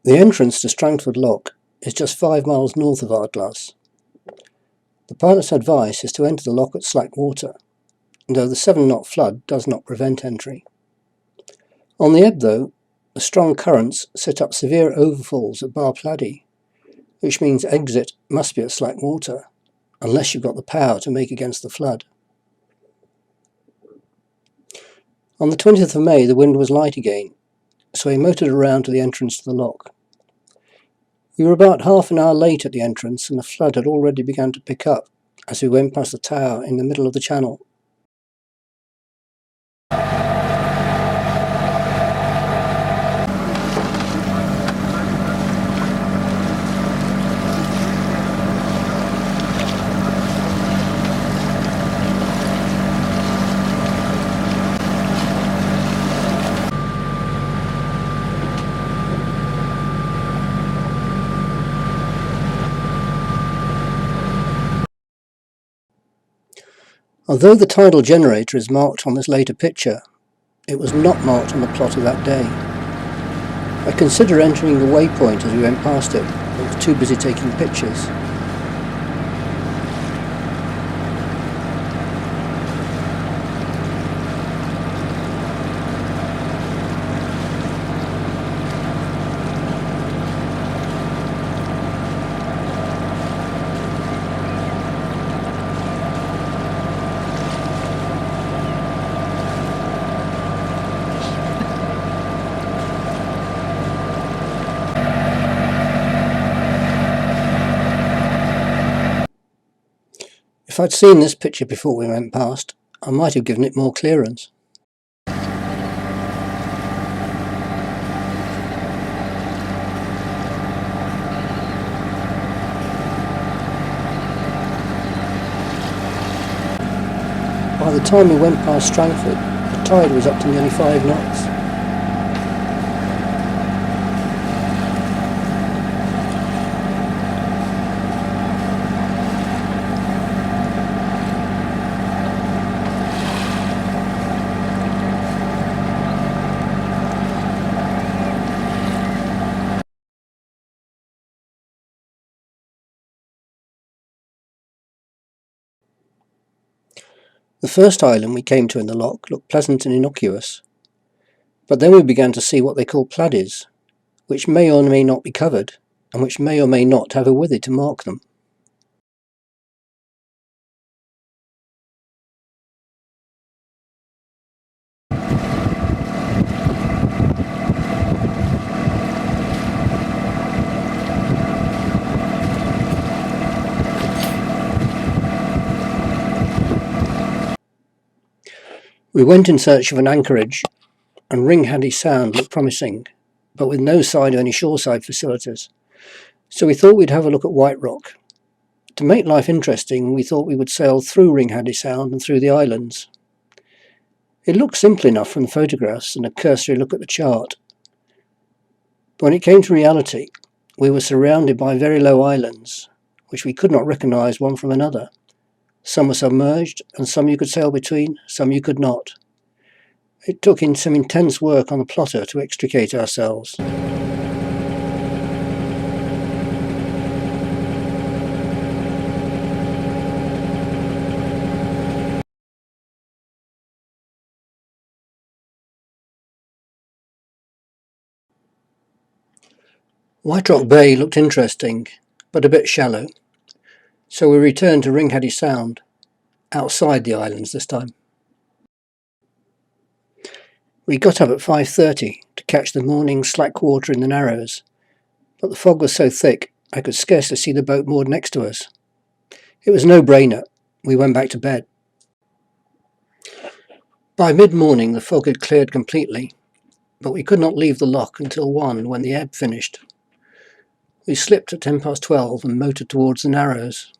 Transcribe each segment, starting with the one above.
The entrance to Strangford Lock is just 5 miles north of Ardglass. The pilot's advice is to enter the lock at slack water, though the 7-knot flood does not prevent entry. On the ebb, though, the strong currents set up severe overfalls at Bar Pladdy, which means exit must be at slack water, unless you've got the power to make against the flood. On the 20th of May the wind was light again, so we motored around to the entrance to the lock. We were about half an hour late at the entrance, and the flood had already begun to pick up as we went past the tower in the middle of the channel. Although the tidal generator is marked on this later picture, it was not marked on the plot of that day. I considered entering the waypoint as we went past it, but was too busy taking pictures. If I'd seen this picture before we went past, I might have given it more clearance. By the time we went past Strangford, the tide was up to nearly 5 knots. The first island we came to in the lock looked pleasant and innocuous, but then we began to see what they call pladdies, which may or may not be covered, and which may or may not have a withy to mark them. We went in search of an anchorage, and Ringhaddy Sound looked promising, but with no sign of any shoreside facilities, so we thought we'd have a look at White Rock. To make life interesting, we thought we would sail through Ringhaddy Sound and through the islands. It looked simple enough from the photographs and a cursory look at the chart. But when it came to reality, we were surrounded by very low islands, which we could not recognise one from another. Some were submerged, and some you could sail between, some you could not. It took in some intense work on the plotter to extricate ourselves. White Rock Bay looked interesting, but a bit shallow, so we returned to Ringhaddy Sound, outside the islands this time. We got up at 5:30 to catch the morning slack water in the Narrows, but the fog was so thick I could scarcely see the boat moored next to us. It was no-brainer. We went back to bed. By mid-morning the fog had cleared completely, but we could not leave the lock until 1 when the ebb finished. We slipped at 12:10 and motored towards the Narrows.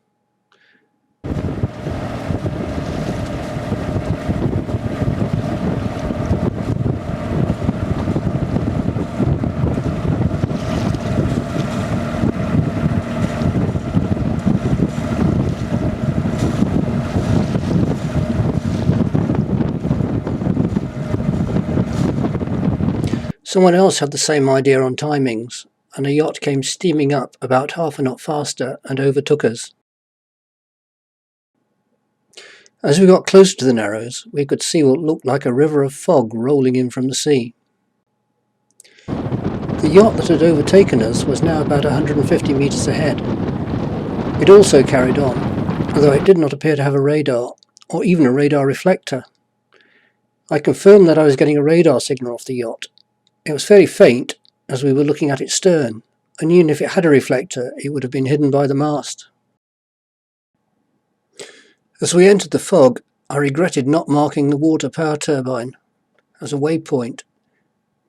Someone else had the same idea on timings, and a yacht came steaming up about half a knot faster and overtook us. As we got closer to the Narrows, we could see what looked like a river of fog rolling in from the sea. The yacht that had overtaken us was now about 150 metres ahead. It also carried on, although it did not appear to have a radar, or even a radar reflector. I confirmed that I was getting a radar signal off the yacht. It was very faint, as we were looking at its stern, and even if it had a reflector, it would have been hidden by the mast. As we entered the fog, I regretted not marking the water power turbine as a waypoint.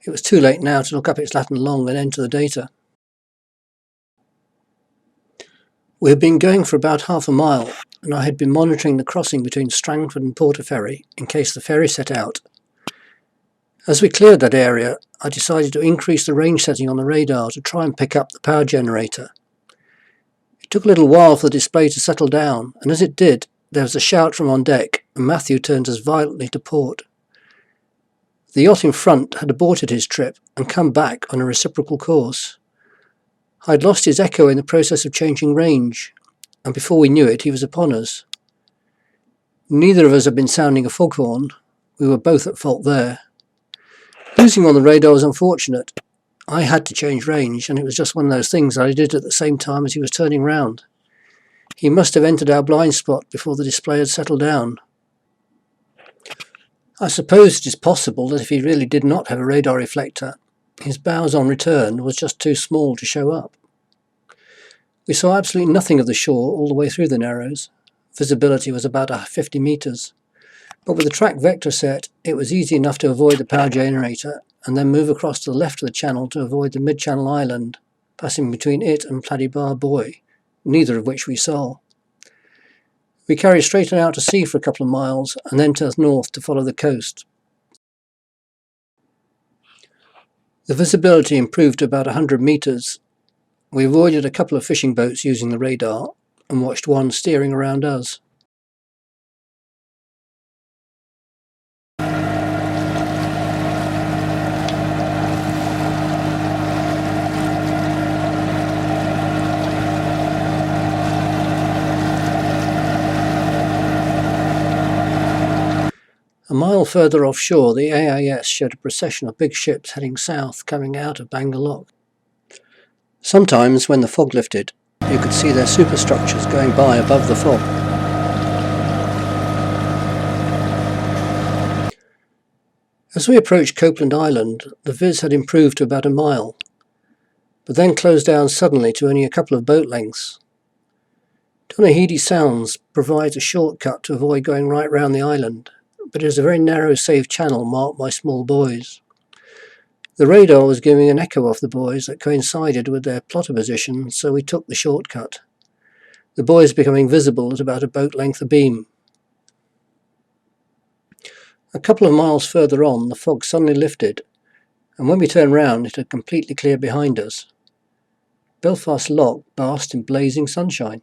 It was too late now to look up its lat and long and enter the data. We had been going for about half a mile, and I had been monitoring the crossing between Strangford and Portaferry in case the ferry set out. As we cleared that area, I decided to increase the range setting on the radar to try and pick up the power generator. It took a little while for the display to settle down, and as it did, there was a shout from on deck, and Matthew turned us violently to port. The yacht in front had aborted his trip and come back on a reciprocal course. I'd lost his echo in the process of changing range, and before we knew it, he was upon us. Neither of us had been sounding a foghorn. We were both at fault there. Losing him on the radar was unfortunate. I had to change range, and it was just one of those things I did at the same time as he was turning round. He must have entered our blind spot before the display had settled down. I suppose it is possible that if he really did not have a radar reflector, his bows on return was just too small to show up. We saw absolutely nothing of the shore all the way through the Narrows. Visibility was about 50 metres, but with the track vector set, it was easy enough to avoid the power generator and then move across to the left of the channel to avoid the mid-channel island, passing between it and Pladdy Bar Buoy, neither of which we saw. We carried straight on out to sea for a couple of miles and then turned north to follow the coast. The visibility improved to about 100 metres. We avoided a couple of fishing boats using the radar and watched one steering around us. A mile further offshore, the AIS showed a procession of big ships heading south coming out of Bangor Lock. Sometimes, when the fog lifted, you could see their superstructures going by above the fog. As we approached Copeland Island, the viz had improved to about a mile, but then closed down suddenly to only a couple of boat lengths. Tonahidi Sounds provides a shortcut to avoid going right round the island, but it is a very narrow, safe channel marked by small buoys. The radar was giving an echo off the buoys that coincided with their plotter position, so we took the shortcut, the buoys becoming visible at about a boat length abeam. A couple of miles further on, the fog suddenly lifted, and when we turned round, it had completely cleared behind us. Belfast Lock basked in blazing sunshine.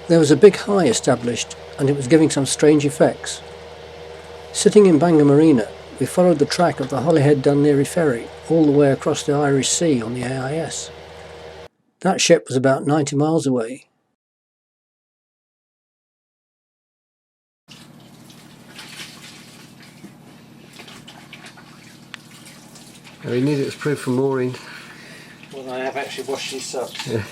There was a big high established, and it was giving some strange effects. Sitting in Bangor Marina, we followed the track of the Holyhead Dunleary ferry all the way across the Irish Sea on the AIS. That ship was about 90 miles away. We need it as proof for mooring. Well, I have actually washed these up. Yeah.